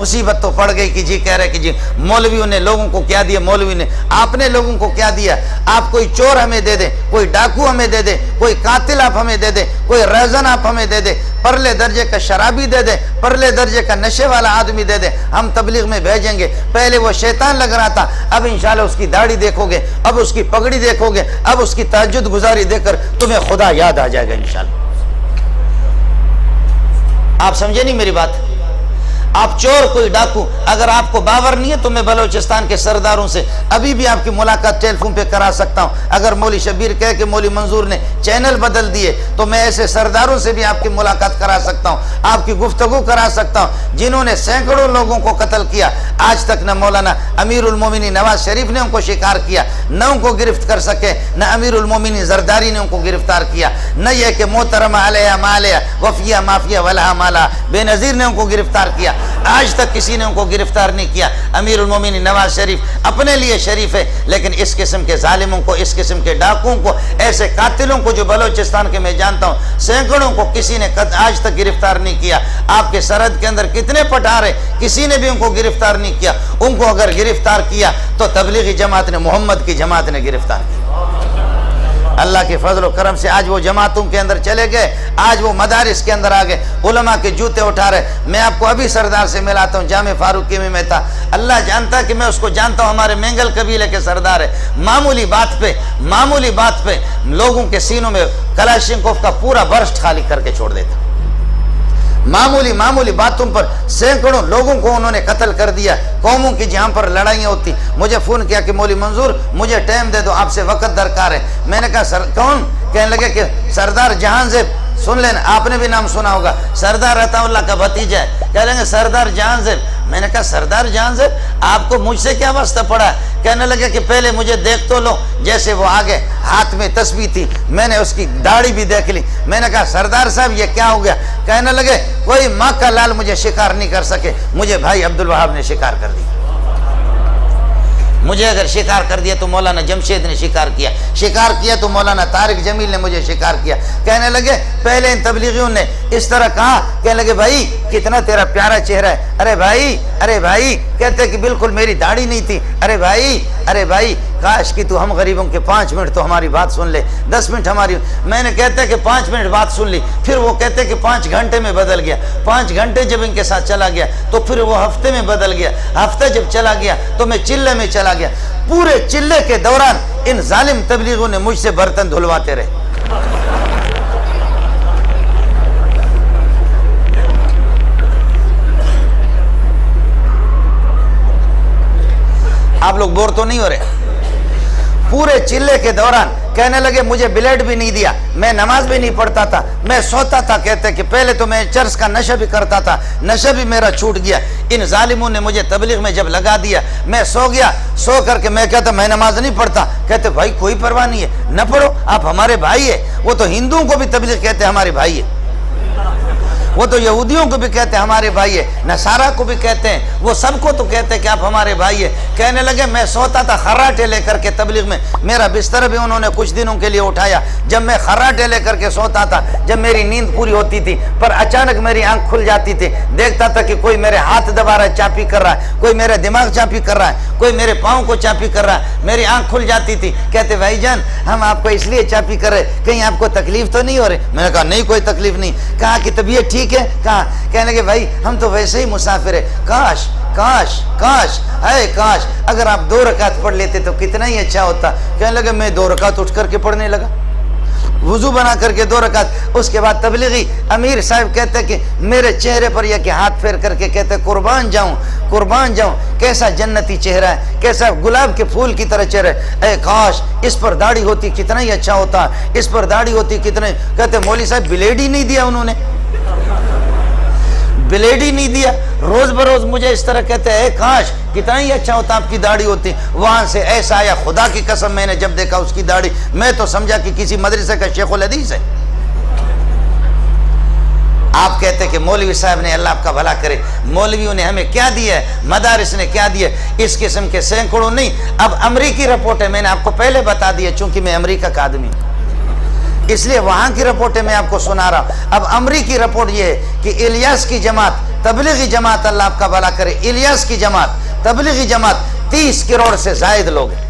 مصیبت تو پڑ گئی کہ جی کہہ رہے کہ جی مولویوں نے لوگوں کو کیا دیا، مولوی نے آپ نے لوگوں کو کیا دیا؟ آپ کوئی چور ہمیں دے دیں، کوئی ڈاکو ہمیں دے دیں، کوئی قاتل آپ ہمیں دے دیں، کوئی ریزن آپ ہمیں دے دیں، پرلے درجے کا شرابی دے دیں، پرلے درجے کا نشے والا آدمی دے دیں، ہم تبلیغ میں بھیجیں گے۔ پہلے وہ شیطان لگ رہا تھا، اب انشاءاللہ اس کی داڑھی دیکھو گے، اب اس کی پگڑی دیکھو گے، اب اس کی تہجد گزاری دیکھ کر تمہیں خدا یاد آ جائے گا انشاءاللہ۔ آپ سمجھے نہیں میری بات؟ آپ چور، کوئی ڈاکو، اگر آپ کو باور نہیں ہے تو میں بلوچستان کے سرداروں سے ابھی بھی آپ کی ملاقات ٹیلی فون پہ کرا سکتا ہوں۔ اگر مولوی شبیر کہے کہ مولوی منظور نے چینل بدل دیے تو میں ایسے سرداروں سے بھی آپ کی ملاقات کرا سکتا ہوں، آپ کی گفتگو کرا سکتا ہوں جنہوں نے سینکڑوں لوگوں کو قتل کیا۔ آج تک نہ مولانا امیر المومنین نواز شریف نے ان کو شکار کیا، نہ ان کو گرفت کر سکے، نہ امیر المومنین زرداری نے ان کو گرفتار کیا، نہ یہ کہ محترمہ علیہ مالیہ وفیہ مافیہ ولہا مالا بے نظیر نے ان کو گرفتار کیا۔ آج تک کسی نے ان کو گرفتار نہیں کیا۔ امیر المومنین نواز شریف اپنے لیے شریف ہے، لیکن اس قسم کے ظالموں کو، اس قسم کے ڈاکوؤں کو، ایسے قاتلوں کو جو بلوچستان کے میں جانتا ہوں سینکڑوں کو کسی نے آج تک گرفتار نہیں کیا۔ آپ کے سرحد کے اندر کتنے پٹھار ہیں، کسی نے بھی ان کو گرفتار نہیں کیا۔ ان کو اگر گرفتار کیا تو تبلیغی جماعت نے، محمد کی جماعت نے گرفتار کیا۔ اللہ کے فضل و کرم سے آج وہ جماعتوں کے اندر چلے گئے، آج وہ مدارس کے اندر آ گئے، علماء کے جوتے اٹھا رہے۔ میں آپ کو ابھی سردار سے ملاتا ہوں، جامع فاروقی میں تھا، اللہ جانتا کہ میں اس کو جانتا ہوں، ہمارے مینگل قبیلے کے سردار ہے۔ معمولی بات پہ لوگوں کے سینوں میں کلاشنکوف کا پورا برسٹ خالی کر کے چھوڑ دیتا۔ معمولی باتوں پر سینکڑوں لوگوں کو انہوں نے قتل کر دیا۔ قوموں کی جہاں پر لڑائیاں ہوتی، مجھے فون کیا کہ مولوی منظور مجھے ٹائم دے دو، آپ سے وقت درکار ہے۔ میں نے کہا کون؟ کہنے لگے کہ سردار جہان زیب، سن لینا، آپ نے بھی نام سنا ہوگا، سردار عطا اللہ کا بھتیجا ہے۔ کہہ لیں گے سردار جہان زیب۔ میں نے کہا سردار جہان زیب آپ کو مجھ سے کیا واسطہ پڑا ہے؟ کہنے لگے کہ پہلے مجھے دیکھ تو لو۔ جیسے وہ آگے ہاتھ میں تسبیح تھی، میں نے اس کی داڑھی بھی دیکھ لی۔ میں نے کہا سردار صاحب یہ کیا ہو گیا؟ کہنے لگے کوئی ماں کا لال مجھے شکار نہیں کر سکے، مجھے بھائی عبدالوہاب نے شکار کر دیا۔ مجھے اگر شکار کر دیا تو مولانا جمشید نے شکار کیا تو مولانا طارق جمیل نے مجھے شکار کیا۔ کہنے لگے پہلے ان تبلیغیوں نے اس طرح کہا، کہنے لگے بھائی کتنا تیرا پیارا چہرہ ہے، ارے بھائی کہتے کہ بالکل میری داڑھی نہیں تھی، ارے بھائی کاش کہ تو ہم غریبوں کے 5 منٹ تو ہماری بات سن لے، 10 منٹ ہماری۔ میں نے کہتے کہ 5 منٹ بات سن لی، پھر وہ کہتے کہ 5 گھنٹے میں بدل گیا، 5 گھنٹے جب ان کے ساتھ چلا گیا تو پھر وہ ہفتے میں بدل گیا، ہفتہ جب چلا گیا تو میں چلے میں چلا گیا۔ پورے چلے کے دوران ان ظالم تبلیغوں نے مجھ سے برتن دھلواتے رہے۔ آپ لوگ بور تو نہیں ہو رہے؟ پورے چلے کے دوران کہنے لگے مجھے بلیڈ بھی نہیں دیا، میں نماز بھی نہیں پڑھتا تھا، میں سوتا تھا۔ کہتے کہ پہلے تو میں چرس کا نشہ بھی کرتا تھا، نشہ بھی میرا چھوٹ گیا۔ ان ظالموں نے مجھے تبلیغ میں جب لگا دیا، میں سو گیا، سو کر کے میں کہتا میں نماز نہیں پڑھتا۔ کہتے بھائی کوئی پرواہ نہیں ہے، نہ پڑھو، آپ ہمارے بھائی ہیں۔ وہ تو ہندوؤں کو بھی تبلیغ کہتے ہیں ہمارے بھائی ہیں، وہ تو یہودیوں کو بھی کہتے ہیں ہمارے بھائی ہے، نصارہ کو بھی کہتے ہیں، وہ سب کو تو کہتے ہیں کہ آپ ہمارے بھائی ہیں۔ کہنے لگے میں سوتا تھا خراٹے لے کر کے تبلیغ میں، میرا بستر بھی انہوں نے کچھ دنوں کے لیے اٹھایا۔ جب میں خراٹے لے کر کے سوتا تھا، جب میری نیند پوری ہوتی تھی پر اچانک میری آنکھ کھل جاتی تھی، دیکھتا تھا کہ کوئی میرے ہاتھ دبا رہا ہے، چاپی کر رہا ہے، کوئی میرے دماغ چاپی کر رہا ہے، کوئی میرے پاؤں کو چاپی کر رہا ہے، میری آنکھ کھل جاتی تھی۔ کہتے بھائی جان ہم آپ کو اس لیے چاپی کر رہے، کہیں آپ کو تکلیف تو نہیں ہو رہی؟ میں نے کہا نہیں کوئی تکلیف نہیں۔ کہا کہ طبیعت ٹھیک ہے؟ کہا کہنے لگے بھائی ہم تو ویسے ہی مسافر ہیں، کاش اگر آپ 2 رکعت پڑھ لیتے تو کتنا ہی اچھا ہوتا۔ کہنے لگے میں 2 رکعت اٹھ کر کے پڑھنے لگا، وضو بنا کر کے 2 رکعت۔ اس کے بعد تبلیغی امیر صاحب کہتے کہ میرے چہرے پر یہ کہ ہاتھ پھیر کر کے کہتے قربان جاؤں کیسا جنتی چہرہ ہے، کیسا گلاب کے پھول کی طرح چہرہ ہے، اے کاش اس پر داڑھی ہوتی کتنا ہی اچھا ہوتا، اس پر داڑھی ہوتی کتنا۔ کہتے مولوی صاحب بلیڈ ہی نہیں دیا، انہوں نے بلیڈ ہی نہیں دیا، روز بروز مجھے اس طرح کہتے ہیں اے کاش کتنا ہی اچھا ہوتا آپ کی داڑھی ہوتی۔ وہاں سے ایسا آیا، خدا کی قسم میں نے جب دیکھا اس کی داڑھی میں تو سمجھا کہ کسی مدرسے کا شیخ الحدیث ہے۔ آپ کہتے کہ مولوی صاحب نے اللہ آپ کا بھلا کرے، مولویوں نے ہمیں کیا دیا ہے، مدارس نے کیا دیا ہے، اس قسم کے سینکڑوں نہیں۔ اب امریکی رپورٹ ہے، میں نے آپ کو پہلے بتا دیا چونکہ میں امریکہ کا آدمی ہوں، اس لیے وہاں کی رپورٹیں میں آپ کو سنا رہا ہوں۔ اب امریکی رپورٹ یہ ہے کہ الیاس کی جماعت تبلیغی جماعت اللہ آپ کا بھلا کرے، الیاس کی جماعت، تبلیغی جماعت 30 کروڑ سے زائد لوگ ہیں،